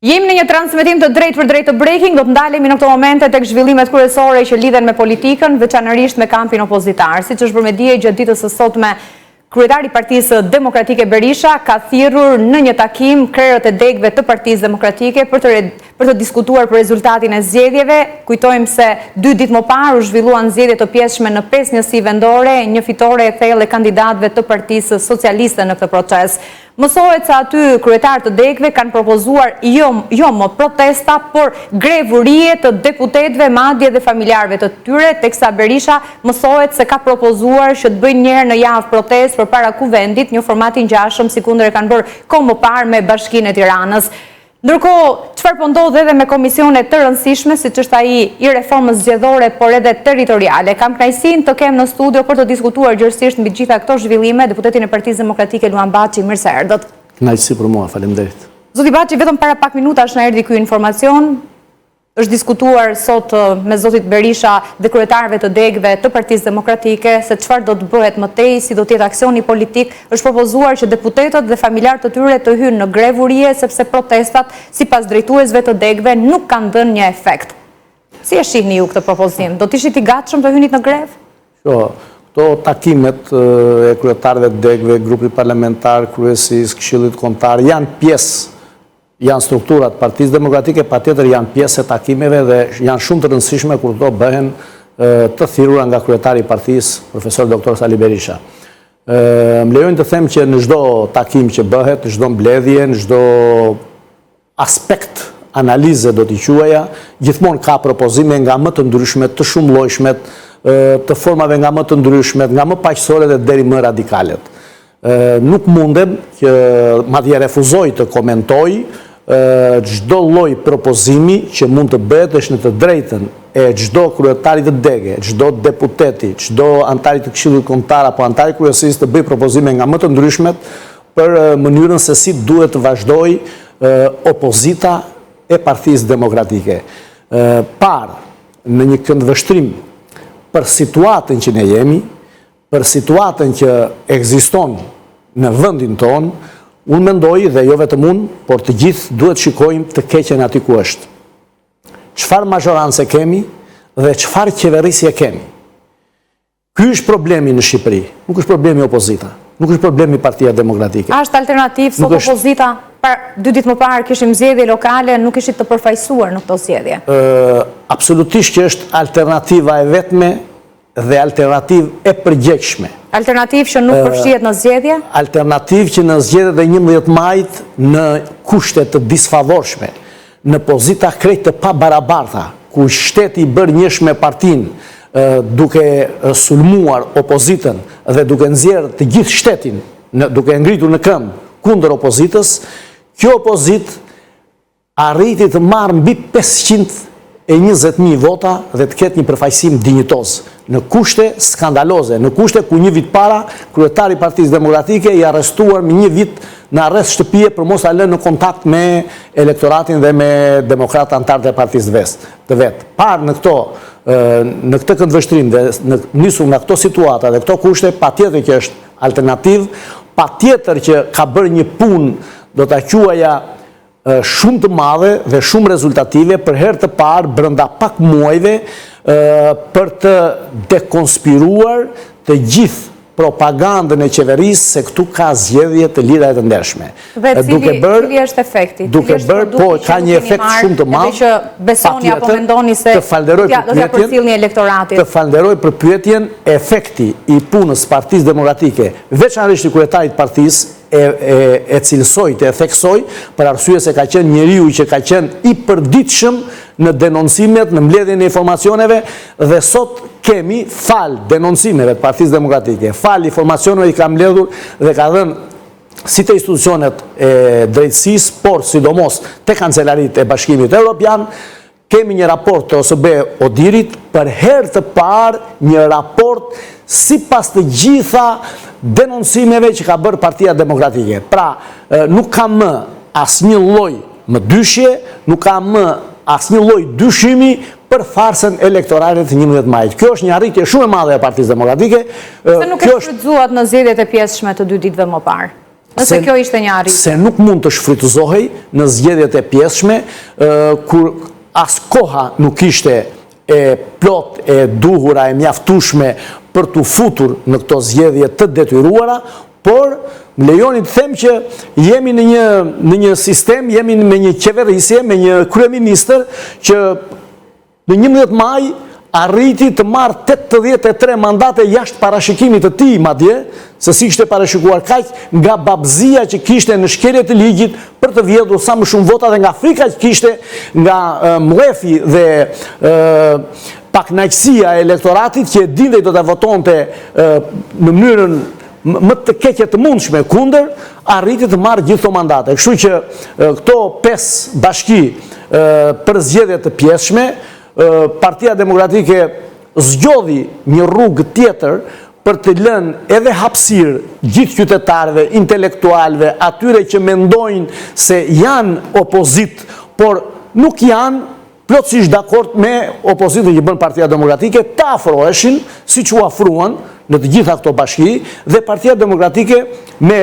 Jemi në një transmetim të drejtë për drejtë të breaking, do të ndalemi në këto momente tek zhvillimet kryesore që lidhen me politikën, veçanërisht me kampin opozitar. Siç është bërë dje gjatë ditës së sotme, kryetari i Partisë Demokratike Berisha ka thirrur në një takim krerët e degëve të Partisë Demokratike për të diskutuar për rezultatin e zgjedhjeve. Kujtojmë se 2 ditë më parë u zhvilluan zgjedhje të pjesshme në 5 njësi vendore, një fitore e thellë e kandidatëve të Partisë Socialiste në këtë proces. Mësohet se aty kryetarët të degëve kanë propozuar jo më protesta, por grevurie të deputetëve, madje dhe familjarëve të tyre, teksa Berisha mësohet se ka propozuar që të bëjnë një herë në javë protestë përpara kuvendit, një format i ngjashëm si kundër e kanë bërë kohë më parë me Bashkinë e Tiranës. Ndërkohë, çfarë po ndodh edhe me komisione të rëndësishme, siç është ai i reformës zgjedhore, por edhe territoriale. Kam kënaqësinë të kem në studio për të diskutuar gjërësisht mbi gjitha këto zhvillime deputetin e Partisë Demokratike Luan Baçi. Mirë se erdhët. Kënaqësi për mua, faleminderit. Zoti Baçi, vetëm para pak minutash na erdhi ky informacion. Është diskutuar sot me zotit Berisha dhe kryetarëve të degëve të Partisë Demokratike se çfarë do të bëhet më tej, si do të jetë aksioni politik. Është propozuar që deputetët dhe familjarët të tyre të hyjnë në grevurie sepse protestat, sipas drejtuesve të degëve, nuk kanë dhënë një efekt. Si e shihni ju këtë propozim? Do të ishit i gatshëm të hynit në grevë? Këto takimet e kryetarëve të degëve, grupit parlamentar, kryesisë, Këshillit Kombëtar janë strukturat Partisë Demokratike, patjetër janë pjesë e takimeve dhe janë shumë të rëndësishme kur to bëhen të thirrura nga kryetari i partisë, profesor doktor Sali Berisha. Më lejojnë të them që në çdo takim që bëhet, në çdo mbledhje, në çdo aspekt analize do t'i quaja, gjithmonë ka propozime nga më të ndryshmet, të shumëllojshmet, të formave nga më të ndryshmet, nga më paqësorët dhe deri më radikalet. Nuk mundem që madje refuzoj të komentoj çdo lloj propozimi që mund të bëhet është në të drejtën e çdo kryetarit të degë, çdo deputeti, çdo antari të Këshillit Kombëtar apo antari kryesisë të bëjë propozime nga më të ndryshmet për mënyrën se si duhet të vazhdojë opozita e Partisë Demokratike. Në një këndvështrim për situatën që ne jemi, për situatën që ekziston në vendin tonë, unë mendoj, dhe jo vetëm unë, por të gjithë duhet shikojmë të keqen aty ku është. Çfarë mazhorancë kemi dhe çfarë qeverisje kemi. Ky është problemi në Shqipëri, nuk është problemi opozita, nuk është problemi Partia Demokratike. A është alternativë sot opozita? 2 ditë më parë kishim zgjedhje lokale, nuk ishit të përfaqësuar në këto zgjedhje. Absolutisht që është alternativa e vetme dhe alternativë e përgjegjshme. Alternativë që nuk përfshihet në zgjedhje? Alternativë që në zgjedhjet e 11 majit në kushte të disfavorshme, në pozita krejt të pabarabarta, ku shteti i bërë njësh me partinë duke sulmuar opozitën dhe duke nxjerrë të gjithë shtetin, duke ngritur në këmbë kundër opozitës, kjo opozit arriti të marrë mbi 520.000 vota dhe të ketë një përfaqësim dinjitoz në kushte skandaloze, në kushte ku një vit para kryetari i Partisë Demokratike i arrestuar me 1 vit në arrest shtëpie për mos a lënë në kontakt me elektoratin dhe me demokratë antarët e Partisë të vet. Parë në këtë këndvështrim dhe nisur nga këto situata dhe këto kushte, patjetër që është alternativë, patjetër që ka bërë një punë, do ta quaja shumë të madhe dhe shumë rezultative për herë të parë brenda pak muajve për të dekonspiruar të gjithë propagandën e qeverisë se këtu ka zgjedhje të lira e të ndershme. Dhe cili është efekti? Duke bërë, po ka një efekt shumë të madh. Që besoni apo mendoni se do t'ia përcjellni elektoratit. Të falenderoj për pyetjen. Efekti i punës Partisë Demokratike, veçanërisht i kryetarit të partisë, e cilësoj, të theksoj, për arsye se ka qenë njeriu që ka qenë i përditshëm në denoncimet, në mbledhjen e informacioneve, dhe sot kemi fal denoncimeve të Partisë Demokratike, fal informacioneve i ka mbledhur dhe ka dhënë si të institucionet e drejtësisë, por sidomos te Kancelarisë e Bashkimit Evropian, kemi një raport të OSB Odirit, për herë të parë një raport sipas të gjitha denoncimeve që ka bërë Partia Demokratike. Pra, nuk ka më asnjë lloj më dyshje, nuk ka më asnjë lloj dyshimi për farsën elektorale të 11 majit. Kjo është një arritje shumë e madhe e Partisë Demokratike. Se nuk e shfrytzuat në zgjedhjet e pjesshme të 2 ditëve më parë? Nëse kjo ishte një arritje. Se nuk mund të shfrytëzohej në zgjedhjet e pjesshme, kur as koha nuk ishte e plot, e duhura, e mjaftueshme për të futur në këto zgjedhje të detyruara, por më lejoni të them që jemi në një sistem, jemi me një qeverisje, me një kryeministër që në 11 maj arriti të marrë 83 mandate jashtë parashikimit të tij, madje, se si ishte parashikuar kaq nga babëzia që kishte në shkelje të ligjit për të vjedhur sa më shumë vota dhe nga frika që kishte nga mlefi dhe pakënaqësia e elektoratit që dinte do ta votonte në mënyrën më të keqe të mundshme kundër, arriti të marrë gjithë këto mandate. Kështu që këto 5 bashki për zgjedhje të pjesshme, Partia Demokratike zgjodhi një rrugë tjetër për të lënë edhe hapësirë gjithë qytetarëve, intelektualëve, atyre që mendojnë se janë opozit, por nuk janë plotësisht dakord me opozitën që bën Partia Demokratike, të afroheshin, siç u afruan në të gjitha këto bashki, dhe Partia Demokratike me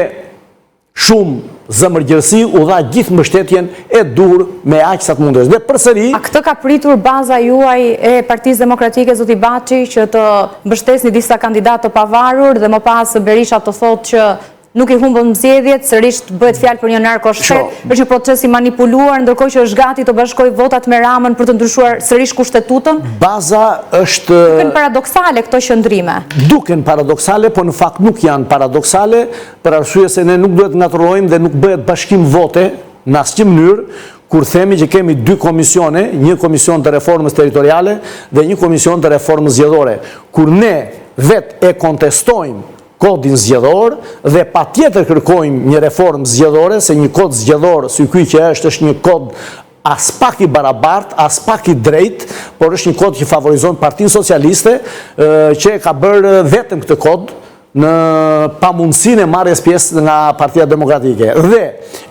shumë zëmërgjërsi u dha gjithë mbështetjen e dur me aq sa të mundesh. Dhe përsëri, a këtë ka pritur baza juaj e Partisë Demokratike, zoti Baçi, që të mbështesni disa kandidatë të pavarur dhe më pas Berisha të thotë që nuk i humbën zgjedhjet, sërish bëhet fjalë për një narkoshtet, për një proces i manipuluar, ndërkohë që është gati të bashkojë votat me Ramën për të ndryshuar sërish kushtetutën? Baza është... Duken paradoksale këto qëndrime. Duken paradoksale, po në fakt nuk janë paradoksale, për arsye se ne nuk duhet ngatrohemi dhe nuk bëhet bashkim vote në asnjë mënyrë, kur themi që kemi 2 komisione, një komision të reformës territoriale dhe një komision të reformës zgjedhore. Kur ne vetë e kontestojmë kodin zgjedhor dhe patjetër kërkojmë një reformë zgjedhore, se një kod zgjedhor si ky që është një kod as pak i barabart, as pak i drejt, por është një kod që favorizon Partinë Socialiste, që ka bërë vetëm këtë kod në pamundësinë e marrjes pjesë nga Partia Demokratike. Dhe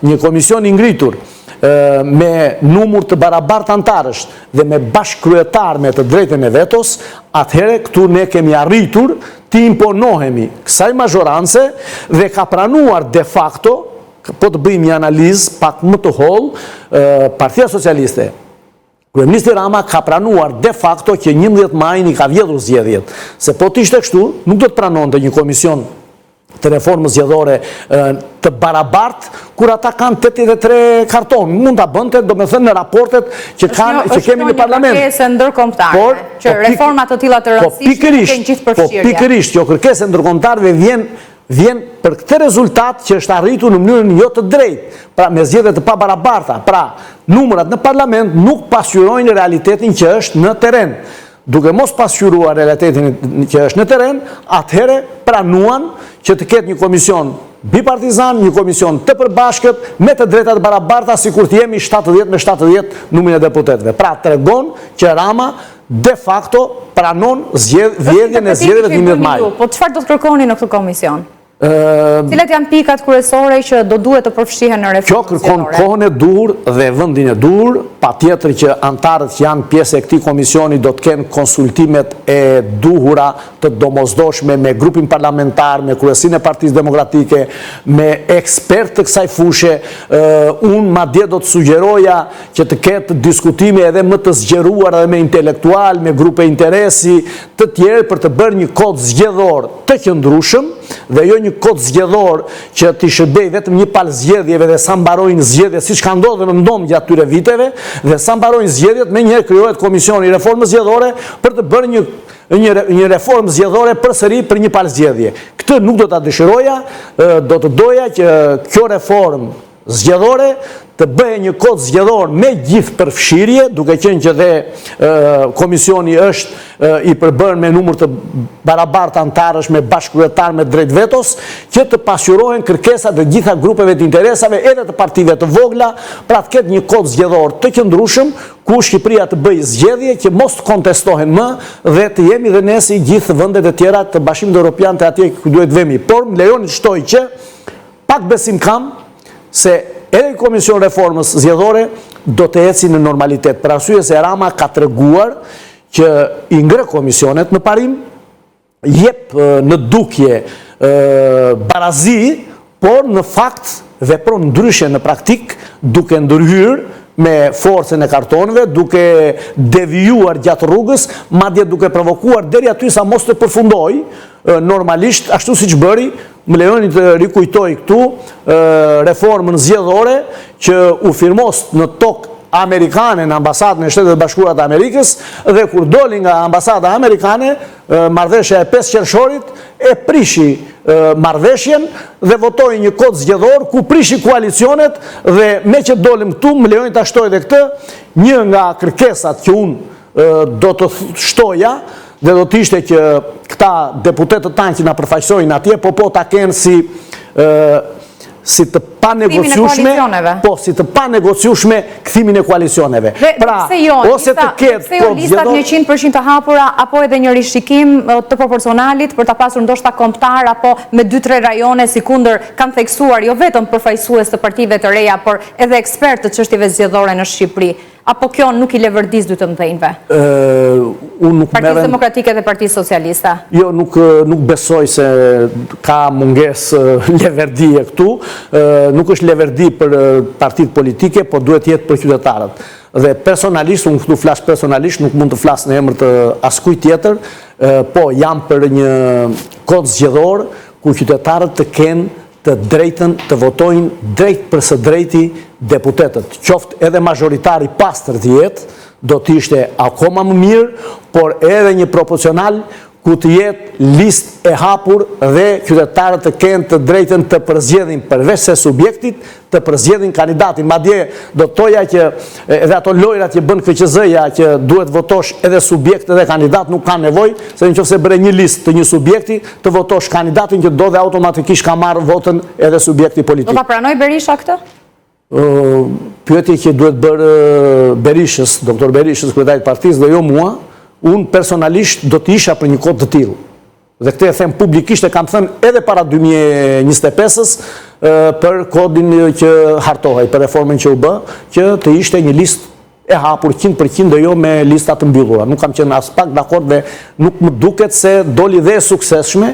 një komision i ngritur me numër të barabart antarësh dhe me bashkëkryetar me të drejtën e vetos, atëherë këtu ne kemi arritur të imponohemi kësaj mazhorance dhe ka pranuar de facto, po të bëjmë një analizë pak më të hollë, Partia Socialiste. Kryeministri Rama ka pranuar de facto që 11 majin i ka vjedhur zgjedhjet. Se po të ishte kështu, nuk do të pranonte një komision të reformës zgjedhore të barabart, kur ata kanë 83 karton. Mund ta bënte, do me thënë, në raportet që kemi në parlament. Është një kërkesë ndërkombëtare, që reformat të tilla të rëndësishme kanë gjithë përfshirje. Po pikërisht, kjo kërkesë ndërkombëtare vjen për këtë rezultat që është arritur në mënyrën jo të drejtë, pra me zgjedhje të pabarabarta. Pra, numrat në parlament nuk pasqyrojnë realitetin që është në terren. Duke mos pasqyruar realitetin që është në terren, atëherë pranuan që të ketë një komision bipartizan, një komision të përbashkët, me të drejtat barabarta, sikur të jemi 70 me 70 numrin e deputetëve. Pra tregon që Rama de facto pranon vjedhjen e zgjedhjeve të 11 maj. Po çfarë do të kërkoni në këtë komision? Cilat janë pikat kryesore që do duhet të përfshihen në reformën zgjedhore? Kjo kërkon kohën e dur dhe vendin e dur, patjetër që antarët që janë pjesë e këtij komisioni do të kenë konsultimet e duhura të domosdoshme me grupin parlamentar, me kryesinë e Partisë Demokratike, me ekspertë të kësaj fushe. Unë madje do të sugjeroja që të ketë diskutime edhe më të zgjeruar edhe me intelektual, me grupe interesi të tjerë për të bërë një kod zgjedhor të qëndrueshëm dhe jo një kod zgjedhor që t'i shërbej vetëm një palë zgjedhjeve dhe sa mbarojnë zgjedhjet, siç ka ndodhur në ndomë gjatë atyre viteve, dhe sa mbarojnë zgjedhjet me njëherë krijohet komisioni i reformës zgjedhore për të bërë një reformë zgjedhore përsëri për një palë zgjedhje. Këtë nuk do ta dëshiroja, do të doja që kjo reformë zgjedhore të bëhe një kod zgjedhor me gjithë përfshirje, duke qenë që dhe komisioni është i përbërë me numër të barabartë antarësh, me bashkëkryetar me drejt vetos, që të pasqyrohen kërkesat e gjitha grupeve të interesave, edhe të partive të vogla, pra të ketë një kod zgjedhor të qëndrueshëm, ku Shqipëria të bëjë zgjedhje që mos të kontestohen më dhe të jemi dhe ne si gjithë vendet e tjera të Bashkimit Evropian të atje ku duhet vemi. Por më lejoni të shtoj që pak besim kam se edhe komision reformës zgjedhore do të eci në normalitet, për arsye se Rama ka treguar që i ngre komisionet në parim, jep në dukje barazi, por në fakt vepron ndryshe në praktik, duke ndërhyrë me forcën e kartonëve, duke devijuar gjatë rrugës, madje duke provokuar deri aty sa mos të përfundoj, normalisht, ashtu si që bëri, më lejoni të rikujtoj këtu reformën zgjedhore që u firmos në tokë amerikane në ambasadën e Shtetet Bashkuara të Amerikës, dhe kur doli nga ambasada amerikane, marrëveshja e 5 qershorit e prishi marrëveshjen dhe votoi një kod zgjedhor ku prishi koalicionet, dhe me që dolim këtu, më lejoni ta shtoj edhe këtë, një nga kërkesat që unë do të shtoja dhe do të ishte që këta deputetët tanë që na përfaqësojnë atje, po ta kenë si të panegociushme kthimin e koalicioneve. Pra, ose të ketë listat 100% të hapura, apo edhe një rishikim të proporcionalit për të pasur ndoshta kombëtar, apo me 2-3 rajone si kundër kanë theksuar jo vetëm përfaqësues të partive të reja, por edhe ekspertë të çështjeve zgjedhore në Shqipëri. Apo kjo nuk i levërdis dy të mëdhenjve? Partisë Demokratike dhe Partisë Socialiste? Jo, nuk besoj se ka munges leverdije këtu. Nuk është leverdi për partitë politike, por duhet jetë për qytetarët. Dhe personalisht, unë këtu flas personalisht, nuk mund të flas në emër të askuj tjetër, po jam për një kod zgjedhor ku qytetarët të kenë të drejtën të votojnë drejt për së drejti deputetët. Qoftë edhe majoritari pastër të jetë, do të ishte akoma më mirë, por edhe një proporcional ku të jetë listë e hapur dhe qytetarët të kenë të drejtën të përzgjedhin përveç se subjektit, të përzgjedhin kandidatin. Madje do të toja që edhe ato lojrat që bën KQZ-ja që duhet votosh edhe subjekt edhe kandidat nuk ka nevojë, se nëse bëre një listë të një subjekti, të votosh kandidatin që do dhe automatikisht ka marrë votën edhe subjekti politik. Do ta pranoj Berisha këtë? Pyetje që duhet bërë Berishës, doktor Berishës, kryetari i partisë, dhe jo mua. Unë personalisht do të isha për një kod të tillë. Dhe këtë e them publikisht, e kam thënë edhe para 2025-s për kodin që hartohej, për reformën që u bë, që të ishte një listë e hapur 100% dhe jo me lista të mbyllura. Nuk kam qenë as pak dakord dhe nuk më duket se doli dhe e suksesshme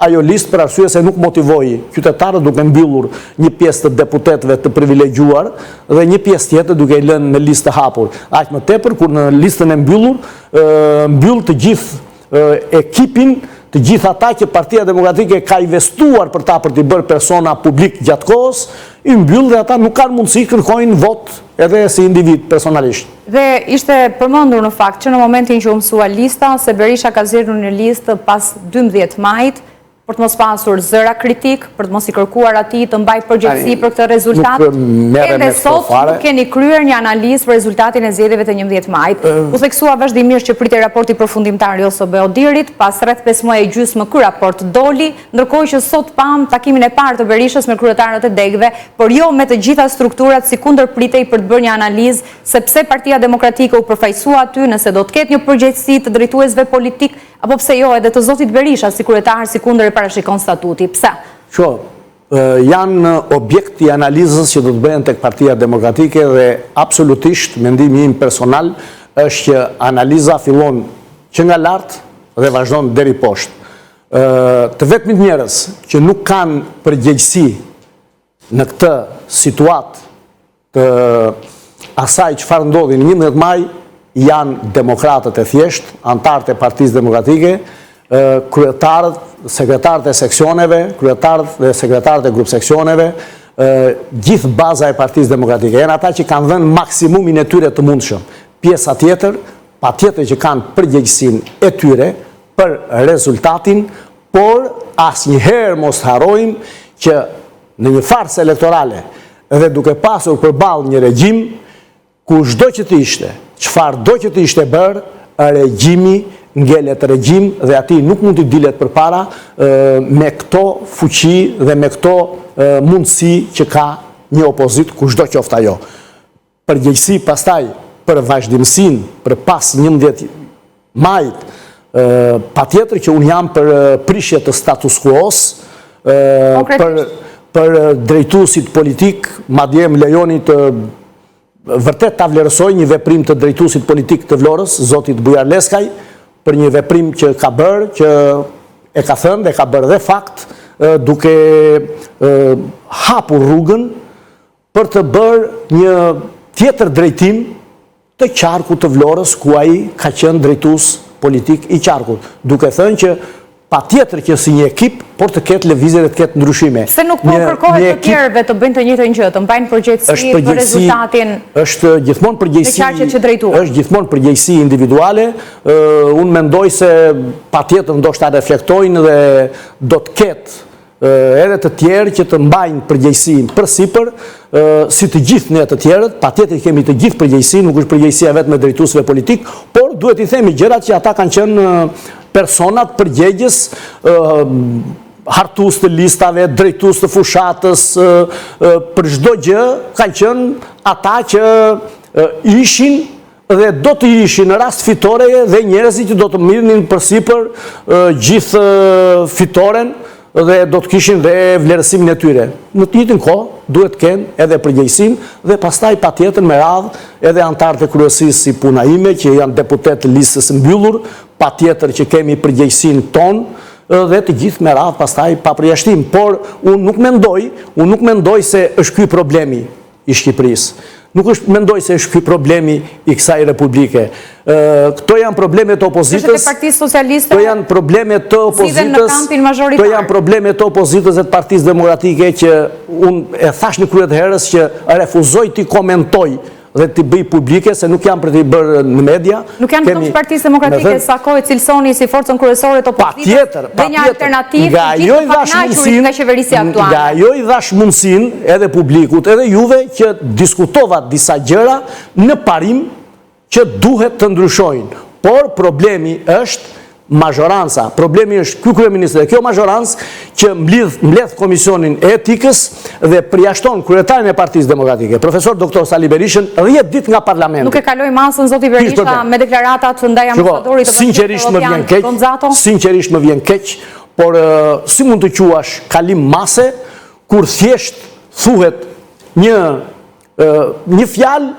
ajo listë, për arsye se nuk motivoi qytetarët duke mbyllur një pjesë të deputetëve të privilegjuar dhe një pjesë tjetër duke i lënë në listë të hapur. Aq më tepër kur në listën e mbyllur mbyll të gjithë ekipin, të gjithë ata që Partia Demokratike ka investuar për të bërë persona publik gjatë kohës, i mbyll dhe ata nuk kanë mundësi kërkojnë vot edhe si individ personalisht. Dhe ishte përmendur në fakt që në momentin që u mësua lista, se Berisha ka zgjedhur një listë pas 12 majit, për të mos pasur zëra kritik, për të mos i kërkuar atij të mbaj përgjegjësi për këtë rezultat. Edhe sot nuk keni kryer një analizë për rezultatin e zgjedhjeve të 11 majit. U theksua vazhdimisht që pritej raporti përfundimtar i OSB Odirit, pas rreth 5 muaj e gjysmë ky raport doli, ndërkohë që sot pam takimin e parë të Berishës me kryetarët e degëve, por jo me të gjitha strukturat si kundër pritej për të bërë një analizë se pse Partia Demokratike u përfaqësua aty, nëse do të ketë një përgjegjësi të drejtuesve politik, apo pse jo edhe të zotit Berisha si kryetar si kundër e parashikon statuti. Pse? Janë objekt i analizës që do të bëhen tek Partia Demokratike dhe absolutisht mendimi im personal është që analiza fillon që nga lart dhe vazhdon deri poshtë. Të vetmit njerëz që nuk kanë përgjegjësi në këtë situatë të asaj çfarë ndodhi në 11 maj janë demokratët e thjeshtë, antarët e Partisë Demokratike, kryetarët, sekretarët e seksioneve, kryetarët dhe sekretarët e grup seksioneve, gjithë baza e Partisë Demokratike. Janë ata që kanë dhënë maksimumin e tyre të mundshëm. Pjesa tjetër, patjetër që kanë përgjegjësinë e tyre për rezultatin, por asnjëherë mos harrojmë që në një farsë elektorale dhe duke pasur përballë një regjim ku çdo që të ishte, çfarë do që të ishte bërë, regjimi ngelet regjim dhe ati nuk mund të dilet përpara me këto fuqi dhe me këto mundësi që ka një opozit ku çdo qoftë ajo. Përgjegjësi pastaj për vazhdimsinë për pas 11 majit, patjetër që unë jam për prishje të status quo-s, për drejtuesit politik, madje më lejoni të vërtet ta vlerësoj një veprim të drejtuesit politik të Vlorës, zotit Bujar Leskaj, për një veprim që ka bërë, që e ka thënë dhe ka bërë dhe fakt, duke hapur rrugën për të bërë një tjetër drejtim të qarkut të Vlorës, ku ai ka qenë drejtues politik i qarkut, duke thënë që pa tjetër që si një ekip, por të ketë lëvizje dhe të ketë ndryshime. Se nuk po kërkohet të tjerëve të bëjnë të njëjtën gjë, të mbajnë përgjegjësi për rezultatin. Është gjithmonë përgjegjësi individuale. Unë mendoj se pa tjetër ndoshta reflektojnë dhe do të ketë edhe të tjerë që të mbajnë përgjegjësinë përsipër, si të gjithë ne të tjerët, patjetër kemi të gjithë përgjegjësi, nuk është përgjegjësia vetëm e drejtuesve politik, por duhet i themi gjërat që ata kanë qenë personat përgjegjës, hartues të listave, drejtues të fushatës, për çdo gjë kanë qenë ata që ishin dhe do të ishin në rast fitore dhe njerëzit që do të mirnin përsipër gjithë fitoren dhe do të kishin dhe vlerësimin e tyre. Në të njëjtën kohë duhet të kenë edhe përgjegjësinë dhe pastaj patjetër me radhë edhe anëtarët e kryesisë si puna ime që janë deputet të listës mbyllur, patjetër që kemi përgjegjësinë tonë dhe të gjithë me radhë pastaj pa përjashtim. Por unë nuk mendoj se është ky problemi i Shqipërisë. Nuk është mendoj se është ky problemi i kësaj republike. Këto janë problemet të opozitës. Këto janë problemet të opozitës. Këto janë problemet të opozitës dhe të Partisë Demokratike që unë e thash në krye të herës që refuzoj t'i komentoj dhe t'i bëj publike, se nuk jam për t'i bërë në media. Nuk janë të Partisë Demokratike sa kohë cilësoni si forcën kryesore të opozitës dhe një alternativë që gjithë të pakënaqur nga qeverisja aktuale. Nga jo i dhash mundësinë edhe publikut, edhe juve që diskutovat disa gjëra në parim që duhet të ndryshojnë. Por problemi është mazhoranca. Problemi është ky kryeminist dhe kjo mazhorancë që mbledh Komisionin e Etikës dhe përjashton kryetarin e Partisë Demokratike, profesor doktor Sali Berishën, 10 ditë nga parlamenti. Nuk e kaloi masën zoti Berisha me deklaratat ndaj ambasadorit të Bashkimit Evropian Gonzato? Sinqerisht më vjen keq, por si mund të quash kalim mase kur thjesht thuhet një fjalë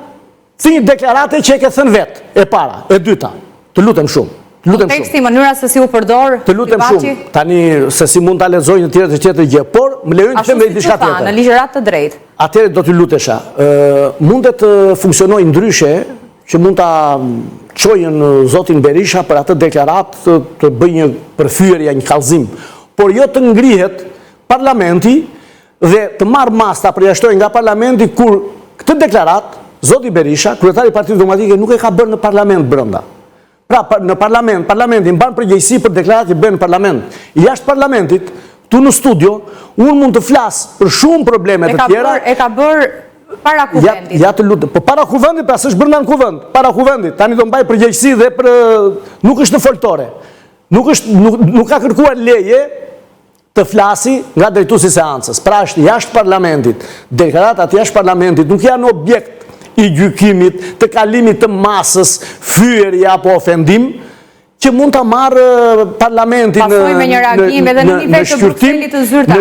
si një deklarate që e ke thënë vetë, e para, e dyta. Të lutem shumë. Konteksti, mënyra se si u përdor, të lutem shumë, tani se si mund ta lexoj në tjetër gjë, por më lejoni të them diçka tjetër. Në ligjërat të drejtë. Atëherë do t'ju lutesha, mundet të funksionojë ndryshe që mund ta çojën zotin Berisha për atë deklaratë të bëjë një përfyerje, një kallëzim, por jo të ngrihet parlamenti dhe të marrë mas ta përjashtojë nga parlamenti kur këtë deklaratë zoti Berisha, kryetari i Partisë Demokratike, nuk e ka bërë në parlament brenda. Pra, në parlamenti mban përgjegjësi për deklaratat që bëhen në parlament. Jashtë parlamentit, tu në studio, unë mund të flas për shumë probleme të tjera. E ka bërë para kuvendit. Ja të lutem, po para kuvendit, pra s'është brenda në kuvend, para kuvendit. Tani do mbaj përgjegjësi dhe për nuk është në foltore. Nuk ka kërkuar leje të flasi nga drejtuesi i seancës. Pra është jashtë parlamentit. Deklaratat jashtë parlamentit nuk janë objekt i gjykimit, të kalimit të masës, fyerja apo ofendim, që mund të marrë parlamentin në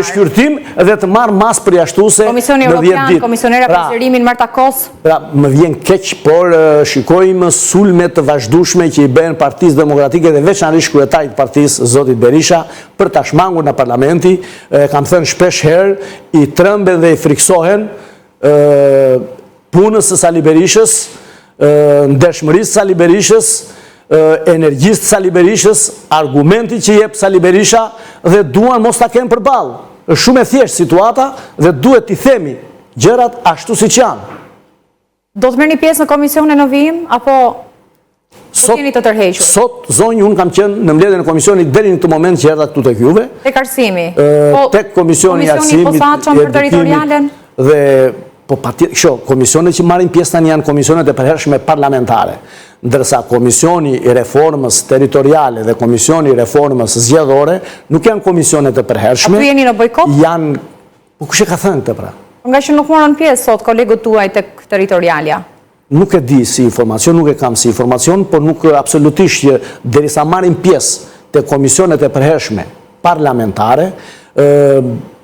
shkyrtim dhe të marrë mas përjashtuese në 10 ditë. Komisioni Evropian, Komisionera për Sërimin Marta Kos. Më vjen keq, por shikojmë sulme të vazhdueshme që i bëhen Partisë Demokratike dhe veçanërisht kryetarit të partisë, zotit Berisha, për ta shmangur në parlamenti, kam thënë shpesh herë, i trëmben dhe i friksohen punës së Sali Berishës, ndershmërisë së Sali Berishës, energjisë të Sali Berishës, argumentit që jep Sali Berisha dhe duan mos ta kenë përballë. Është shumë e thjeshtë situata dhe duhet t'i themi gjërat ashtu siç janë. Do të merrni pjesë në komisionin në vijim apo jeni të tërhequr? Sot zonjë unë kam qenë në mbledhjen e komisionit deri në këtë moment që erdha këtu tek juve. Tek arsimi. Tek komisioni i arsimit. Komisioni i posaçëm për territorialen dhe po patjetër, komisionet që marrin pjesë tani janë komisionet e përhershme parlamentare, ndërsa komisioni i reformës territoriale dhe komisioni i reformës zgjedhore nuk janë komisionet e përhershme. Aty jeni në bojkot? Janë, po kush e ka thënë këtë pra? Nga që nuk morën pjesë sot kolegët tuaj tek territorialja. Nuk e di si informacion, nuk e kam si informacion, por nuk absolutisht që derisa marrin pjesë te komisionet e përhershme parlamentare,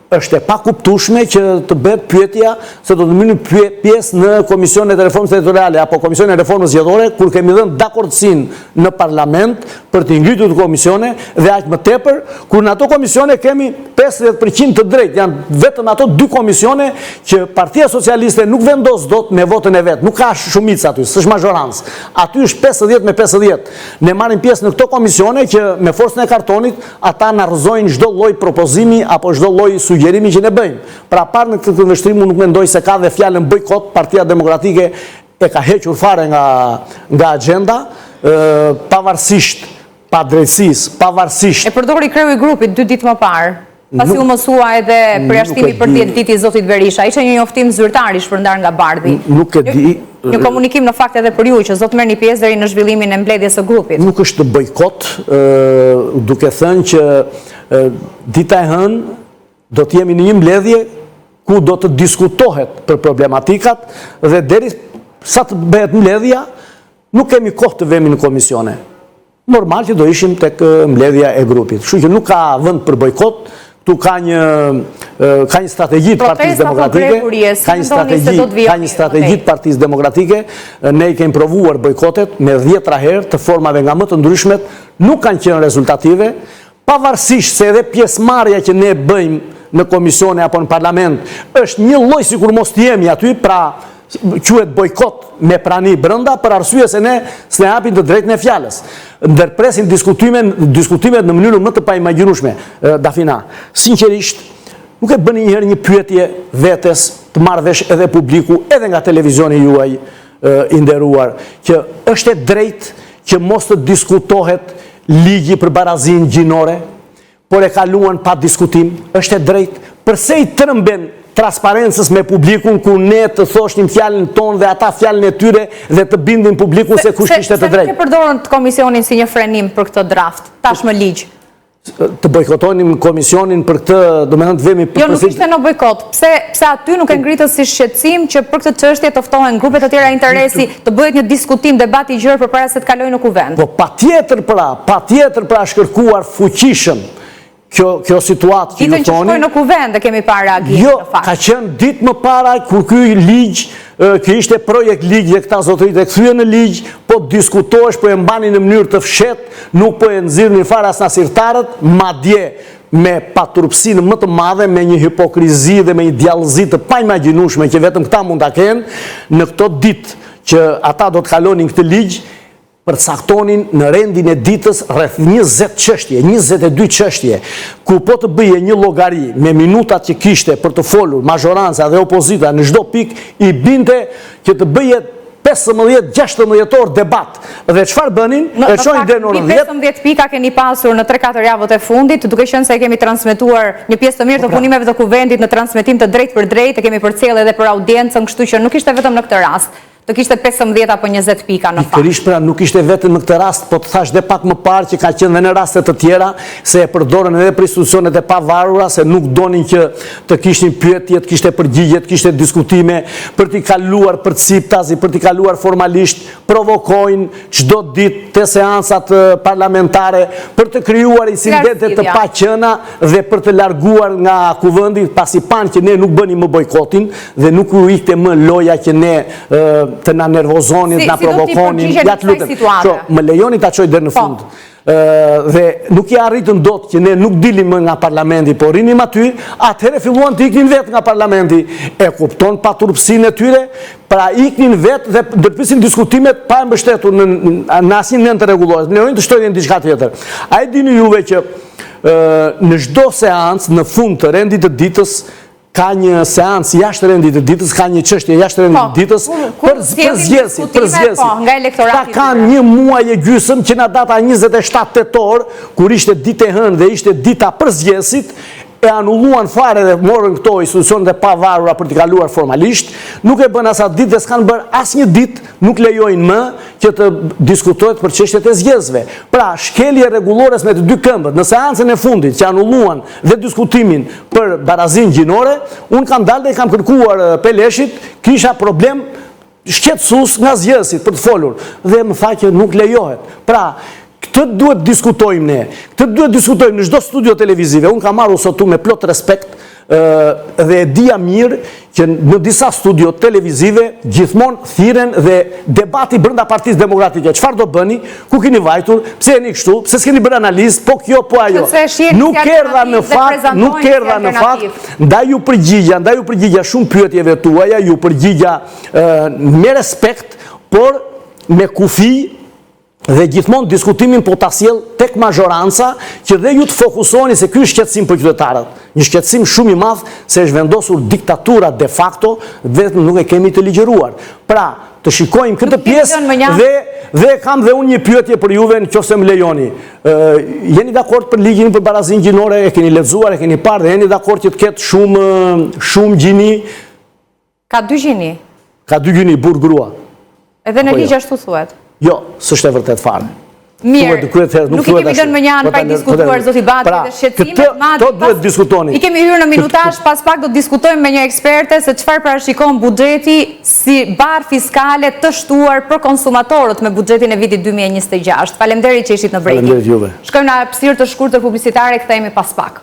është e pakuptueshme që të bëhet pyetja se do të mynë pjesë në Komisionin e Reformës Territoriale apo Komisionin e Reformës Zgjedhore, kur kemi dhënë dakordsinë në Parlament për të ngritur komisione dhe aq më tepër kur në ato komisione kemi 50% të drejtë, janë vetëm ato 2 komisione që Partia Socialiste nuk vendos dot me votën e vet, nuk ka shumicë aty, s'është mazhorancë. Aty është 50 me 50. Ne marrim pjesë në këto komisione që me forcën e kartonit ata na rrëzojnë çdo lloj propozimi apo çdo lloj sugjerimi që ne bëjmë. Pra parë në këtë vështrim nuk mendoj se ka dhe fjalën bojkot, Partia Demokratike e ka hequr fare nga agenda, pavarësisht padrejtësisë, pavarësisht. E përdori kreu i grupit 2 ditë më parë, pasi u mësua edhe përjashtimi për 10 ditë i zotit Berisha. Ishte një njoftim zyrtar i shpërndar nga Bardhi. Nuk e di. Një komunikim në fakt edhe për ju që zot merrni pjesë deri në zhvillimin e mbledhjes së grupit. Nuk është bojkot, duke thënë që dita e hënë do të jemi në një mbledhje ku do të diskutohet për problematikat dhe deri sa të bëhet mbledhja, nuk kemi kohë të vemi në komisione. Normal që do ishim tek mbledhja e grupit. Kështu që nuk ka vend për bojkot, tu ka një strategji të Partisë Demokratike, ka një strategji të Partisë Demokratike, ne i kemi provuar bojkotet me 10 herë të formave nga më të ndryshmet, nuk kanë qenë rezultative, pavarësisht se edhe pjesëmarrja që ne bëjmë në komisione apo në parlament është një lloj sikur mos të jemi aty, pra quhet bojkot me prani brenda për arsye se ne s'ne japin të drejtën e fjalës. Ndërpresin diskutimet në mënyrë më të paimagjinueshme, Dafina. Sinqerisht, nuk e bëni njëherë një pyetje vetes të marrë vesh edhe publiku, edhe nga televizioni juaj i nderuar, që është e drejtë që mos të diskutohet ligji për barazinë gjinore, por e kaluan pa diskutim, është e drejtë. Përse i trëmben transparencës me publikun, ku ne të thoshnim fjalën tonë dhe ata fjalën e tyre dhe të bindin publikun se kush kishte të drejtë? Se nuk e përdorën të komisionin si një frenim për këtë draft, tashmë ligj? Të bojkotonim komisionin për këtë, do me thënë të vemi për... Jo, nuk ishte në bojkot. Pse aty nuk e ngritët si shqetësim që për këtë çështje të ftohen grupet të tjera interesi, të bëhet një diskutim, debat i gjerë përpara se të kalojë në kuvend? Po patjetër pra shkërkuar fuqishëm kjo situatë që ju thoni. Ditën që shkoj në kuvend dhe kemi para reagim në fakt. Jo, ka qenë ditë më para kur ky ligj, ky ishte projekt ligj dhe këta zotërit e kthyen në ligj, po diskutohesh, po e mbani në mënyrë të fshehtë, nuk po e nxirrni fare as nasirtarët, madje me paturpsinë më të madhe, me një hipokrizi dhe me një djallëzi të paimagjinueshme që vetëm këta mund ta kenë, në këto ditë që ata do të kalonin këtë ligj, përcaktonin në rendin e ditës rreth 20 çështje, 22 çështje, ku po të bëje një llogari me minutat që kishte për të folur mazhoranca dhe opozita në çdo pikë, i binte që të bëje 15-16 orë debat. Dhe çfarë bënin? E çojnë deri në orën 10. 15 pika keni pasur në 3-4 javët e fundit, duke qenë se kemi transmetuar një pjesë të mirë të punimeve të kuvendit në transmetim të drejtë për drejtë, kemi përcjellë edhe për audiencën, kështu që nuk ishte vetëm në këtë rast. Të kishte 15 apo 20 pika në fakt. Pikërisht pra nuk ishte vetëm në këtë rast, po të thash dhe pak më parë që ka qenë dhe në raste të tjera, se e përdorën edhe për institucionet e pavarura, se nuk donin që të kishtin pyetje, të kishte përgjigje, të kishte diskutime, për t'i kaluar për ciptazi, për t'i kaluar formalisht, provokojnë çdo ditë te seancat parlamentare për të krijuar incidente të paqëna dhe për të larguar nga kuvendi, pasi panë që ne nuk bënim më bojkotin dhe nuk u ikte më loja që ne të na nervozonin, të na provokonin, ja të lutem. Më lejoni ta çoj deri në fund. Dhe nuk i arritën dot që ne nuk dilim më nga parlamenti, por rinim aty, atëherë filluan të iknin vetë nga parlamenti. E kupton paturpsinë e tyre, pra iknin vetë dhe ndërprisin diskutimet pa mbështetur në asnjë nën të rregulluar. Lejoni të shtojnë diçka tjetër. A e dini juve që në çdo seancë në fund të rendit të ditës ka një seancë jashtë rendit të ditës, ka një çështje jashtë rendit të ditës për zgjedhësit. Ta kanë një muaj e gjysmë që nga data 27 tetor, kur ishte ditë e hënë dhe ishte dita për zgjedhësit, e anulluan fare dhe morën këto institucionet e pavarura për t'i kaluar formalisht, nuk e bën asat ditë dhe s'kanë bërë asnjë ditë, nuk lejojnë më që të diskutohet për çështjet e zgjedhësve. Pra, shkelje rregullores me të dy këmbët, në seancën e fundit që anulluan dhe diskutimin për barazinë gjinore, unë kam dalë dhe kam kërkuar Peleshit, kisha problem shqetësues nga zgjedhësit për të folur, dhe më tha që nuk lejohet. Pra, këtë duhet diskutojmë ne, këtë duhet diskutojmë në çdo studio televizive. Unë kam marrur sot me plot respekt dhe e dija mirë që në disa studio televizive gjithmonë thiren dhe debati brenda Partisë Demokratike. Çfarë do bëni? Ku keni vajtur? Pse jeni kështu? Pse s'keni bërë analizë? Po kjo, po ajo. Nuk erdha në fakt, ndaj ju përgjigja shumë pyetjeve tuaja, ju përgjigja me respekt, por me kufi dhe gjithmonë diskutimin po ta sjell tek mazhoranca që dhe ju të fokusoni se ky është shqetësim për qytetarët. Një shqetësim shumë i madh se është vendosur diktatura de facto, vetëm nuk e kemi të ligjëruar. Pra, të shikojmë këtë pjesë dhe kam dhe unë një pyetje për juve nëse më lejoni. Jeni dakord për ligjin për barazinë gjinore? E keni lexuar, e keni parë dhe jeni dakord që të ketë shumë gjini? Ka 2 gjini. Ka 2 gjini, burr grua. Edhe në ligj ashtu thuhet. Jo, s'është e vërtet fare. Mirë, nuk i kemi dënë më njanë pa i diskutuar zoti Bati dhe shqetësimet. I kemi hyrë në minutash, pas pak do të diskutojmë me një eksperte se çfarë parashikon buxheti si barë fiskale të shtuar për konsumatorët me buxhetin e vitit 2026. Faleminderit që ishit në breaking. Faleminderit juve. Shkojmë në hapësirë të shkurtër publicitare, kthehemi pas pak.